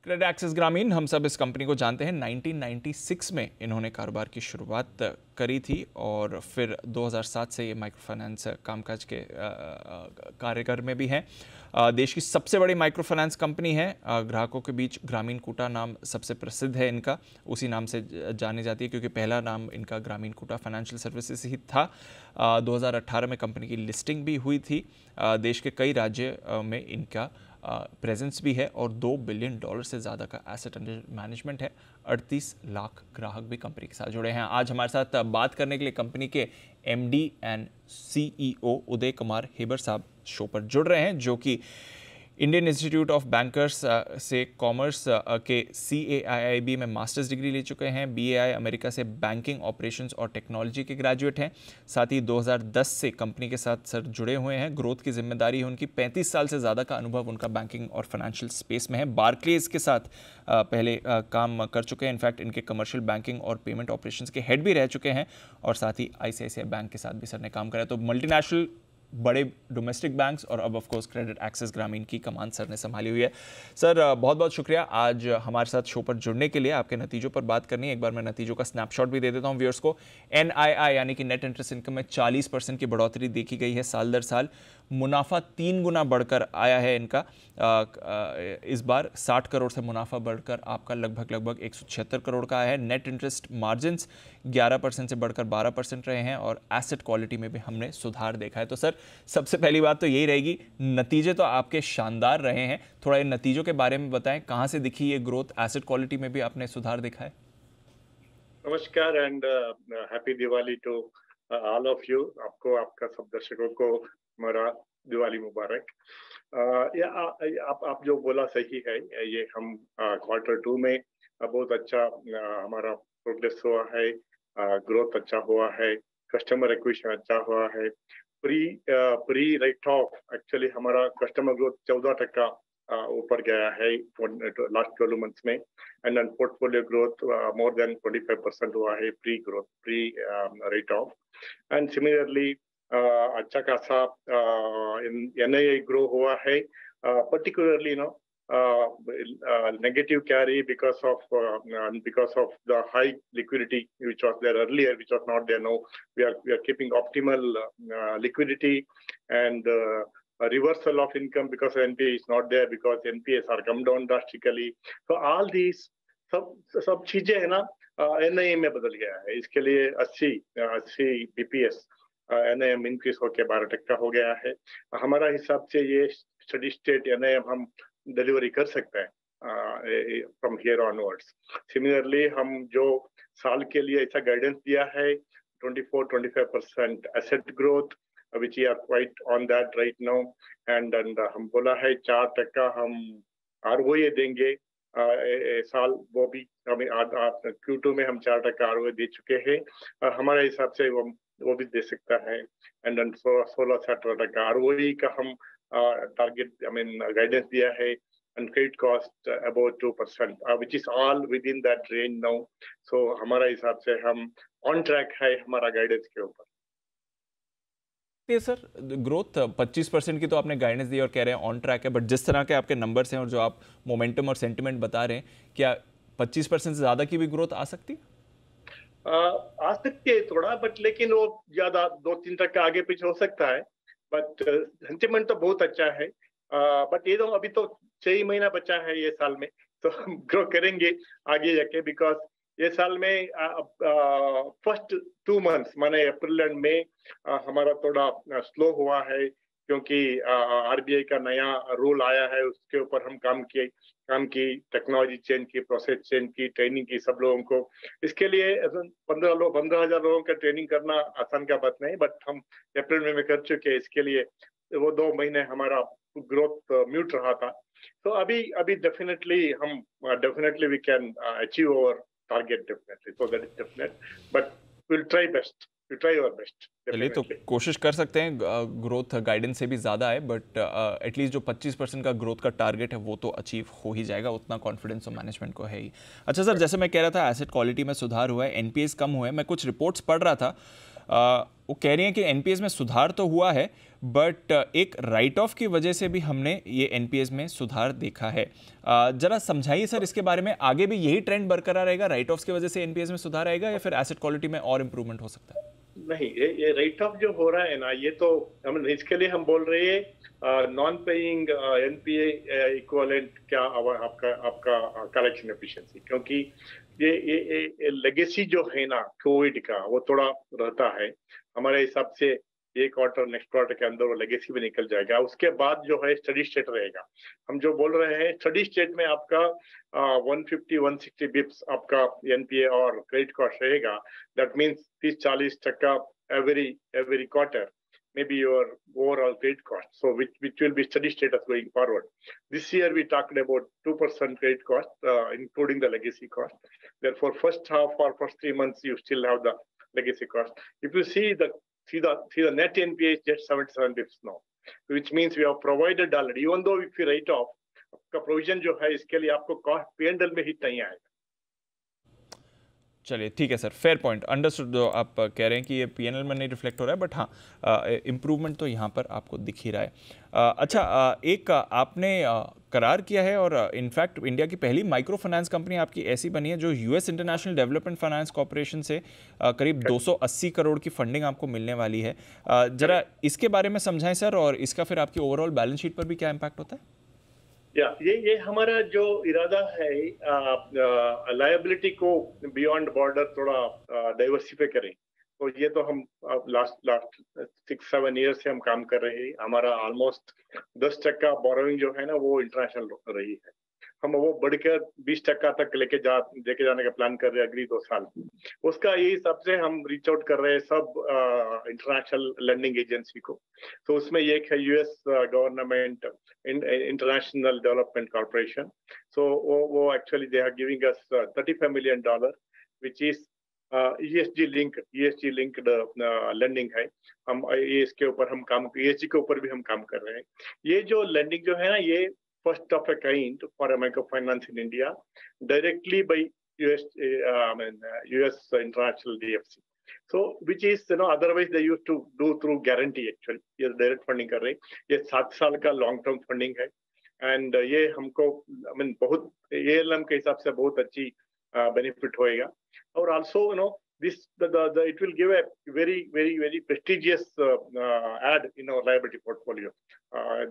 Credit axis ग्रामीण, हम सब इस कंपनी को जानते हैं। 1996 में इन्होंने कारोबार की शुरुआत करी थी और फिर 2007 से ये माइक्रो फाइनेंस कामकाज के कार्यकर में भी हैं। देश की सबसे बड़ी माइक्रो फाइनेंस कंपनी है। ग्राहकों के बीच ग्रामीण कूटा नाम सबसे प्रसिद्ध है इनका, उसी नाम से जानी जाती है क्योंकि पहला नाम इनका ग्रामीण कूटा फाइनेंशियल सर्विसेज ही था। 2018 में कंपनी की लिस्टिंग भी हुई थी। देश के कई राज्य में इनका प्रेजेंस भी है और $2 बिलियन से ज़्यादा का एसेट अंडर मैनेजमेंट है। 38 लाख ग्राहक भी कंपनी के साथ जुड़े हैं। आज हमारे साथ बात करने के लिए कंपनी के MD and CEO Uday Kumar Hebbar साहब शो पर जुड़ रहे हैं, जो कि इंडियन इंस्टीट्यूट ऑफ बैंकर्स से कॉमर्स के CAIIB में मास्टर्स डिग्री ले चुके हैं। BAI अमेरिका से बैंकिंग ऑपरेशंस और टेक्नोलॉजी के ग्रेजुएट हैं। साथ ही 2010 से कंपनी के साथ सर जुड़े हुए हैं। ग्रोथ की जिम्मेदारी है उनकी। 35 साल से ज़्यादा का अनुभव उनका बैंकिंग और फाइनेंशियल स्पेस में है। बार्क्लेज के साथ पहले काम कर चुके हैं। इनफैक्ट इनके कमर्शियल बैंकिंग और पेमेंट ऑपरेशंस के हेड भी रह चुके हैं और साथ ही ICICI बैंक के साथ भी सर ने काम करा। तो मल्टीनेशनल बड़े डोमेस्टिक बैंक्स और अब ऑफ कोर्स क्रेडिट एक्सिस ग्रामीण की कमान सर ने संभाली हुई है। सर बहुत बहुत शुक्रिया आज हमारे साथ शो पर जुड़ने के लिए। आपके नतीजों पर बात करनी है। एक बार मैं नतीजों का स्नैपशॉट भी दे देता हूं व्यूअर्स को। NII यानी कि नेट इंटरेस्ट इनकम में 40% की बढ़ोतरी देखी गई है साल दर साल। मुनाफा 3 गुना बढ़कर आया है इनका। इस बार 60 करोड़ से मुनाफा बढ़कर आपका लगभग 176 करोड़ का आया है। नेट इंटरेस्ट मार्जिन्स 11% से बढ़कर 12% रहे हैं और एसेट क्वालिटी में भी हमने सुधार देखा है। तो सर सबसे पहली बात तो यही रहेगी, नतीजे तो आपके शानदार रहे हैं। थोड़ा इन नतीजों के बारे में बताएं, कहां से दिखी ये ग्रोथ, एसेट क्वालिटी में भी आपने सुधार देखा है? नमस्कार and happy Diwali to all of you. आपको, आपका सब दर्शकों को हमारा दिवाली मुबारक। आप जो बोला सही है। ये हम Q2 में बहुत अच्छा हमारा प्रोग्रेस हुआ है। ग्रोथ अच्छा हुआ है, कस्टमर एक्विजिशन अच्छा हुआ है। प्री राइट ऑफ एक्चुअली हमारा कस्टमर ग्रोथ 14% ऊपर गया है लास्ट 12 मंथ्स में। And then portfolio growth more than 25% हुआ है pre write off. And similarly अच्छा खासा NII ग्रो हुआ है, particularly negative carry because of the high liquidity which was there earlier, which was not there now. We are keeping optimal liquidity and a reversal of income because NPA is not there, because NPAs are come down drastically. So all these सब चीजें है ना NII में बदल गया है। इसके लिए 80 BPS NIM इंक्रीज होकर 12% हो गया है। हमारा हिसाब से ये स्टडी स्टेट NIM हम डिलीवरी कर सकते हैं फ्रॉम हियर ऑनवर्ड्स। सिमिलरली हम जो साल के लिए ऐसा गाइडेंस दिया है 24-25% asset growth, which we are quite on that right now, and हम बोला है 4% हम ROA देंगे साल। वो भी हमें Q2 में हम 4% ROA दे चुके हैं। हमारे हिसाब से वो भी दे सकता है। एंड 16-17% ROE का हम टारगेट गाइडेंस दिया है। And credit cost about 2%, which is all within that range now. So हमारा हिसाब से हम ऑन ट्रैक है हमारा गाइडेंस के ऊपर। ये सर ग्रोथ 25% की तो आपने गाइडेंस दी और कह रहे हैं ऑन ट्रैक है, बट जिस तरह के आपके नंबर्स हैं और जो आप मोमेंटम और सेंटिमेंट बता रहे हैं, क्या 25% से ज़्यादा की भी ग्रोथ आ सकती है? आ सकती है थोड़ा, बट लेकिन वो ज्यादा 2-3% आगे पीछे हो सकता है। बट सेंटिमेंट तो बहुत अच्छा है। बट ये तो अभी तो 6 महीना बचा है ये साल में, तो हम ग्रो करेंगे आगे जाके। बिकॉज ये साल में फर्स्ट 2 मंथ्स माने अप्रैल एंड मई हमारा थोड़ा स्लो हुआ है, क्योंकि RBI का नया रूल आया है। उसके ऊपर हम काम की टेक्नोलॉजी चेंज की, प्रोसेस चेंज की, ट्रेनिंग की सब लोगों को। इसके लिए 15,000 लोगों का ट्रेनिंग करना आसान का बात नहीं, बट हम अप्रैल में कर चुके हैं। इसके लिए वो 2 महीने हमारा ग्रोथ म्यूट रहा था। तो अभी definitely we can achieve our target definitely, so that is definite, but will try our best. चलिए, तो कोशिश कर सकते हैं ग्रोथ गाइडेंस से भी ज़्यादा है, बट एटलीस्ट जो 25% का ग्रोथ का टारगेट है वो तो अचीव हो ही जाएगा। उतना कॉन्फिडेंस तो मैनेजमेंट को है ही। अच्छा सर, जैसे मैं कह रहा था एसेट क्वालिटी में सुधार हुआ है, NPAs कम हुए हैं। मैं कुछ रिपोर्ट्स पढ़ रहा था, वो कह रही हैं कि एनपीएस में सुधार तो हुआ है, बट एक राइट ऑफ की वजह से भी हमने ये एनपीएस में सुधार देखा है। जरा समझाइए सर इसके बारे में, आगे भी यही ट्रेंड बरकरार रहेगा, राइट ऑफ की वजह से एनपीएस में सुधार आएगा या फिर एसेट क्वालिटी में और इंप्रूवमेंट हो सकता है? नहीं, ये राइट ऑफ जो हो रहा है ना, ये तो हम इसके लिए हम बोल रहे हैं नॉन पेइंग एनपीए इक्विवेलेंट क्या आपका आपका कलेक्शन एफिशिएंसी, क्योंकि ये लेगेसी जो है ना कोविड का, वो थोड़ा रहता है हमारे हिसाब से। एक क्वार्टर नेक्स्ट क्वार्टर के अंदर वो लेगेसी भी निकल जाएगा, उसके बाद जो है स्टडी स्टेट रहेगा। हम जो बोल रहे हैं स्टडी स्टेट में आपका 150-160 बिप्स आपका एनपीए और क्रेडिट कॉस्ट रहेगा। That means 30-40% every quarter, maybe your overall credit cost. So which will be steady status going forward. This year we talked about 2% credit cost, including the legacy cost. Therefore, first half or first 3 months you still have the legacy cost. If you see the net NPA is just 77 bips now, which means we have provided already. Even though if you write off, आपका provision जो है इसके लिए आपको cost P&L में hit नहीं आएगा। चलिए ठीक है सर, फेयर पॉइंट, अंडरस्टूड। जो आप कह रहे हैं कि ये पीएनएल में नहीं रिफ्लेक्ट हो रहा है, बट हाँ इम्प्रूवमेंट तो यहाँ पर आपको दिख ही रहा है। अच्छा, एक आपने करार किया है और इनफैक्ट इंडिया की पहली माइक्रो फाइनेंस कंपनी आपकी ऐसी बनी है जो US international development finance corporation से करीब 280 करोड़ की फंडिंग आपको मिलने वाली है। जरा इसके बारे में समझाएं सर, और इसका फिर आपकी ओवरऑल बैलेंस शीट पर भी क्या इम्पैक्ट होता है? ये हमारा जो इरादा है लायबिलिटी को बियॉन्ड बॉर्डर थोड़ा डाइवर्सिफाई करें। तो ये तो हम लास्ट 6-7 ईयर से हम काम कर रहे हैं। हमारा ऑलमोस्ट 10% बोरोइंग जो है ना वो इंटरनेशनल रही है। हम वो बढ़कर 20% तक लेके जाने का प्लान कर रहे हैं अगली 2 साल। उसका यही सबसे हम रीच आउट कर रहे हैं सब इंटरनेशनल लैंडिंग एजेंसी को। तो उसमें एक है US government international development corporation. So वो actually they are giving us $35 million which is ESG linked lending है। हम इसके ऊपर हम काम ESG के ऊपर भी हम काम कर रहे हैं। ये जो लैंडिंग जो है ना, ये first of a kind for a microfinance in India, directly by US international DFC. So, which is otherwise they used to do through guarantee actually. ये direct funding कर रहे हैं। ये 7 साल का long term funding है, and ये हमको बहुत ALM के हिसाब से बहुत अच्छी benefit होएगा। और also this it will give a very prestigious ad in our liability portfolio.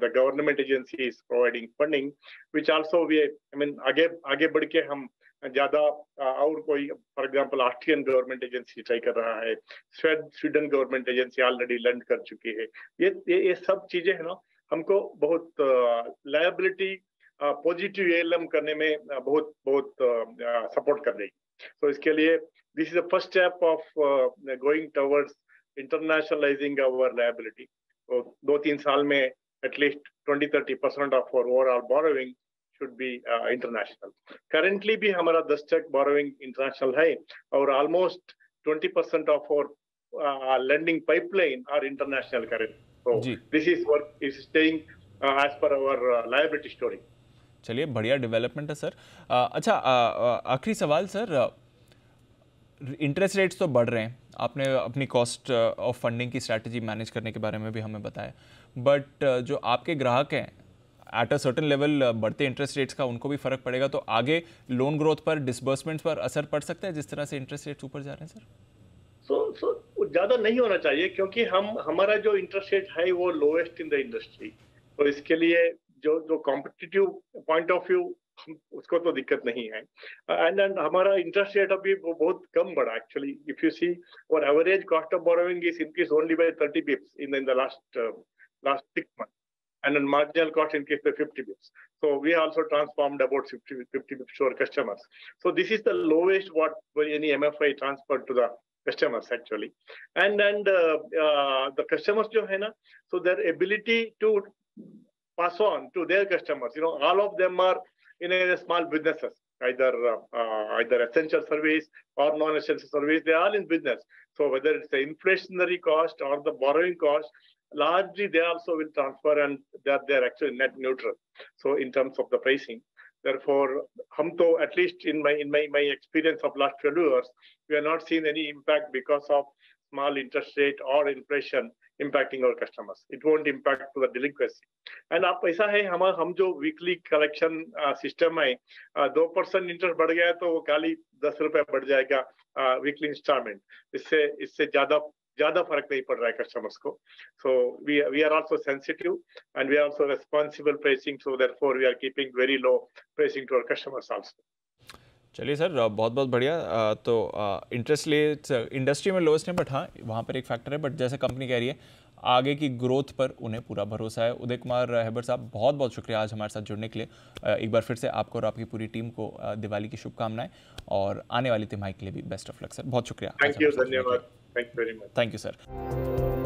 The government agency is providing funding, which also आगे बढ़ के हम ज्यादा और कोई, for example Austrian government agency try कर रहा है, Sweden government agency already land कर चुकी है। ये सब चीजें है ना, हमको बहुत लायबिलिटी पॉजिटिव ALM करने में बहुत सपोर्ट कर रही है। तो इसके लिए this is the first step of going towards internationalizing our liability. So 2-3 साल में at least 20-30% of our overall borrowing should be international. Currently भी हमारा 10% borrowing international है, और almost 20% of our lending pipeline are international currently. So this is what is staying as per our liability story. चलिए, बढ़िया development है sir. अच्छा, आखिरी सवाल सर, इंटरेस्ट रेट्स तो बढ़ रहे हैं, आपने अपनी कॉस्ट ऑफ फंडिंग की स्ट्रैटेजी मैनेज करने के बारे में भी हमें बताया, बट जो आपके ग्राहक हैं एट अ सर्टेन लेवल बढ़ते इंटरेस्ट रेट्स का उनको भी फर्क पड़ेगा, तो आगे लोन ग्रोथ पर, डिसबर्समेंट्स पर असर पड़ सकता है जिस तरह से इंटरेस्ट रेट्स ऊपर जा रहे हैं सर? सो ज्यादा नहीं होना चाहिए, क्योंकि हमारा जो इंटरेस्ट रेट है वो लोएस्ट इन द इंडस्ट्री। तो इसके लिए जो कॉम्पिटिटिव पॉइंट ऑफ व्यू उसको तो दिक्कत नहीं है। एंड हमारा इंटरेस्ट रेट अभी बहुत कम बढ़ा एक्चुअली। इफ यू सी और average cost of borrowing is increase only by 30 Bips in the last 6 months, and then marginal cost increased by 50 bips. So we also transformed about 50 bips to our customers. So this is the lowest what any MFI transferred to the customers actually. And the customers jo hai na, so their ability to pass on to their customers, all of them are in a small businesses, either essential service or non-essential service, they are all in business. So whether it's the inflationary cost or the borrowing cost, largely they also will transfer, and they're actually net neutral. So in terms of the pricing, therefore, hum to at least in my experience of last 12 years, we have not seen any impact because of small interest rate or inflation impacting our customers. It won't impact to the delinquency. And आप ऐसा है हम जो weekly collection system है 2% interest बढ़ गया है तो वो खाली 10 रुपए बढ़ जाएगा वीकली इंस्टॉलमेंट. इससे ज्यादा फर्क नहीं पड़ रहा है कस्टमर्स को. So we are also sensitive and we are also responsible pricing, so therefore we are keeping very low pricing to our customers also. चलिए सर, बहुत बहुत बढ़िया. तो इंटरेस्ट रेट्स इंडस्ट्री में लोएस्ट हैं, बट हाँ वहाँ पर एक फैक्टर है. बट जैसे कंपनी कह रही है आगे की ग्रोथ पर उन्हें पूरा भरोसा है. उदय कुमार हेबर साहब, बहुत बहुत शुक्रिया आज हमारे साथ जुड़ने के लिए. एक बार फिर से आपको और आपकी पूरी टीम को दिवाली की शुभकामनाएं और आने वाली तिमाही के लिए भी बेस्ट ऑफ लक सर. बहुत शुक्रिया. थैंक यू, धन्यवाद. Thank you very much. Thank you sir.